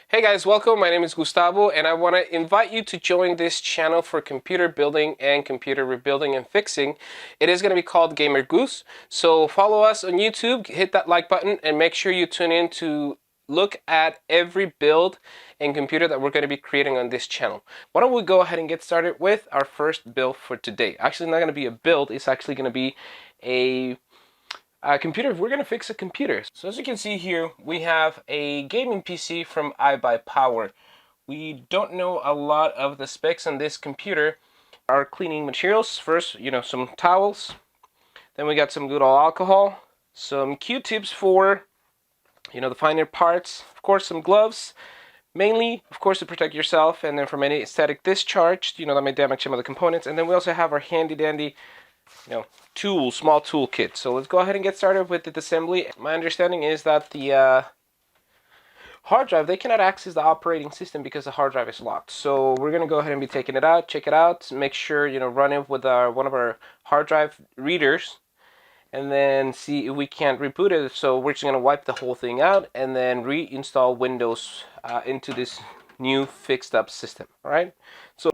Hey guys, welcome. My name is Gustavo and I want to invite you to join this channel for computer building and computer rebuilding and fixing. It is going to be called Gamer Goose. So follow us on YouTube, hit that like button, and make sure you tune in to look at every build and computer that we're going to be creating on this channel. Why don't we go ahead and get started with our first build for today. Actually, not going to be a build, it's actually going to be a computer. We're going to fix a computer. So as you can see here, we have a gaming PC from iBuyPower. We don't know a lot of the specs on this computer. Our cleaning materials, first, some towels. Then we got some good old alcohol, some Q-tips for, the finer parts. Of course, some gloves, mainly, of course, to protect yourself, and then from any static discharge, that may damage some of the components. And then we also have our handy dandy small tool kit. So let's go ahead and get started with the assembly. My understanding is that the hard drive, they cannot access the operating system because the hard drive is locked. So we're gonna go ahead and be taking it out, check it out, make sure run it with one of our hard drive readers, and then see if we can't reboot it. So we're just gonna wipe the whole thing out and then reinstall Windows into this new fixed up system. All right, so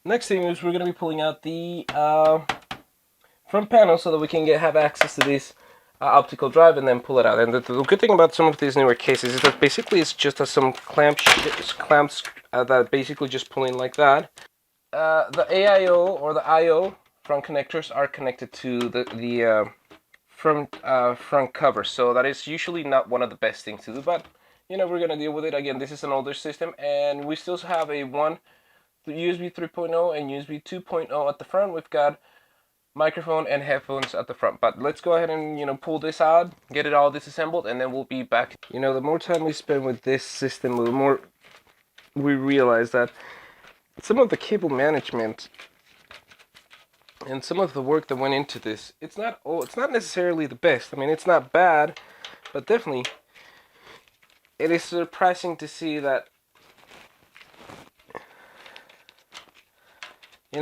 next thing is we're going to be pulling out the front panel so that we can have access to this optical drive and then pull it out. And the good thing about some of these newer cases is that basically it's just some clamps that basically just pull in like that. The AIO or the IO front connectors are connected to the front cover, so that is usually not one of the best things to do, but we're going to deal with it. Again, this is an older system and we still have a USB 3.0 and USB 2.0 at the front. We've got microphone and headphones at the front. But let's go ahead and pull this out, get it all disassembled, and then we'll be back. The more time we spend with this system, the more we realize that some of the cable management and some of the work that went into this, it's not necessarily the best. I mean, it's not bad, but definitely it is surprising to see that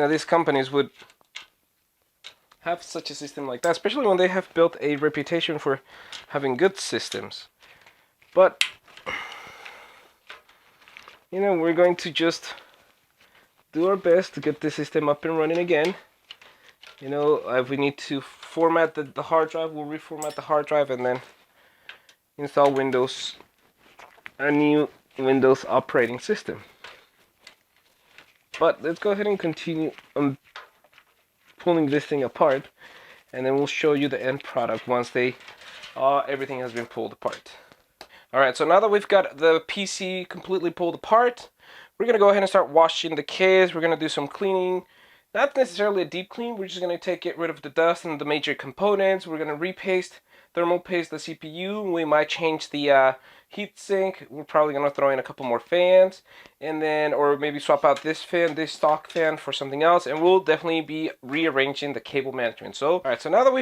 these companies would have such a system like that, especially when they have built a reputation for having good systems. But we're going to just do our best to get this system up and running again. If we need to format the hard drive, we'll reformat the hard drive and then install a new Windows operating system. But let's go ahead and continue pulling this thing apart, and then we'll show you the end product once everything has been pulled apart. Alright, so now that we've got the PC completely pulled apart, we're going to go ahead and start washing the case. We're going to do some cleaning. Not necessarily a deep clean, we're just going to get rid of the dust and the major components. We're going to repaste, thermal paste the CPU. We might change the heat sink. We're probably going to throw in a couple more fans, and then, or maybe swap out this stock fan for something else, and we'll definitely be rearranging the cable management. So, alright, so now that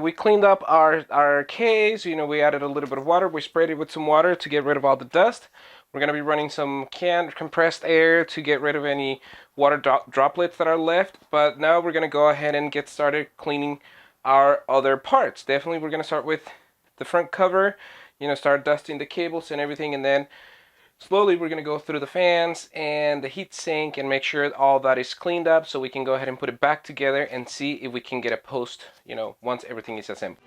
we cleaned up our case, we added a little bit of water, we sprayed it with some water to get rid of all the dust. We're going to be running some canned compressed air to get rid of any water droplets that are left. But now we're going to go ahead and get started cleaning our other parts. Definitely we're going to start with the front cover, start dusting the cables and everything, and then slowly we're going to go through the fans and the heat sink and make sure all that is cleaned up so we can go ahead and put it back together and see if we can get a post, once everything is assembled.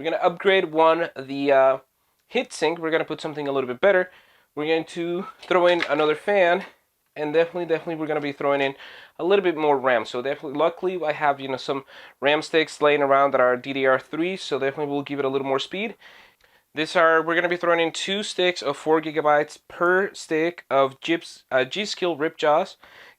We're going to upgrade one, the heatsink. We're going to put something a little bit better. We're going to throw in another fan, and definitely we're going to be throwing in a little bit more RAM. So definitely, luckily I have, you know, some RAM sticks laying around that are DDR3, so definitely we'll give it a little more speed. We're going to be throwing in 2 sticks of 4 gigabytes per stick of G-Skill Ripjaws,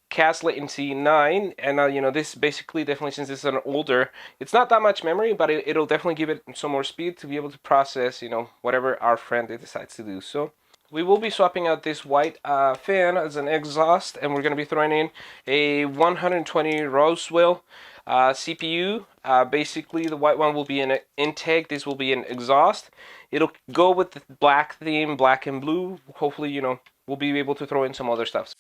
cast latency 9, and you know, this basically, definitely, since this is an older, it's not that much memory, but it'll definitely give it some more speed to be able to process, you know, whatever our friend decides to do. So we will be swapping out this white fan as an exhaust, and we're going to be throwing in a 120 Roswell CPU. Basically, the white one will be an intake. This will be an exhaust. It'll go with the black theme, black and blue. Hopefully, you know, we'll be able to throw in some other stuff.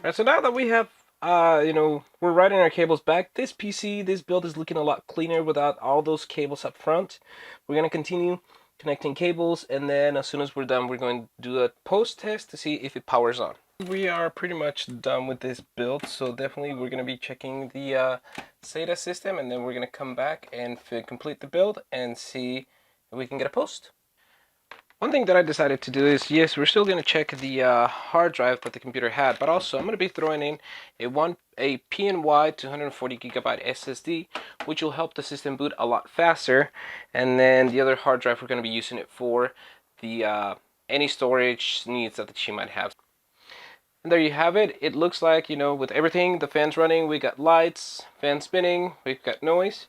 Alright, so now that we have, we're routing our cables back, this PC, this build is looking a lot cleaner without all those cables up front. We're going to continue connecting cables, and then as soon as we're done, we're going to do a post test to see if it powers on. We are pretty much done with this build, so definitely we're going to be checking the SATA system, and then we're going to come back and complete the build and see if we can get a post. One thing that I decided to do is, yes, we're still going to check the hard drive that the computer had, but also I'm going to be throwing in a PNY 240 gigabyte SSD, which will help the system boot a lot faster. And then the other hard drive, we're going to be using it for the any storage needs that she might have. And there you have it. It looks like, with everything, the fans running, we got lights, fan spinning, we've got noise.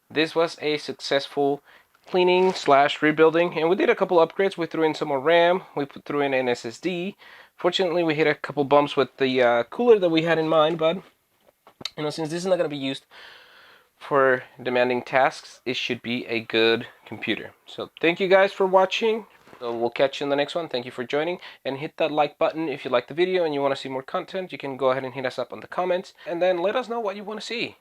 This was a successful cleaning / rebuilding, and we did a couple upgrades. We threw in some more RAM, we threw in an SSD. Fortunately, we hit a couple bumps with the cooler that we had in mind, but since this is not going to be used for demanding tasks, it should be a good computer. So thank you guys for watching. So we'll catch you in the next one. Thank you for joining, and hit that like button if you like the video and you want to see more content. You can go ahead and hit us up on the comments, and then let us know what you want to see.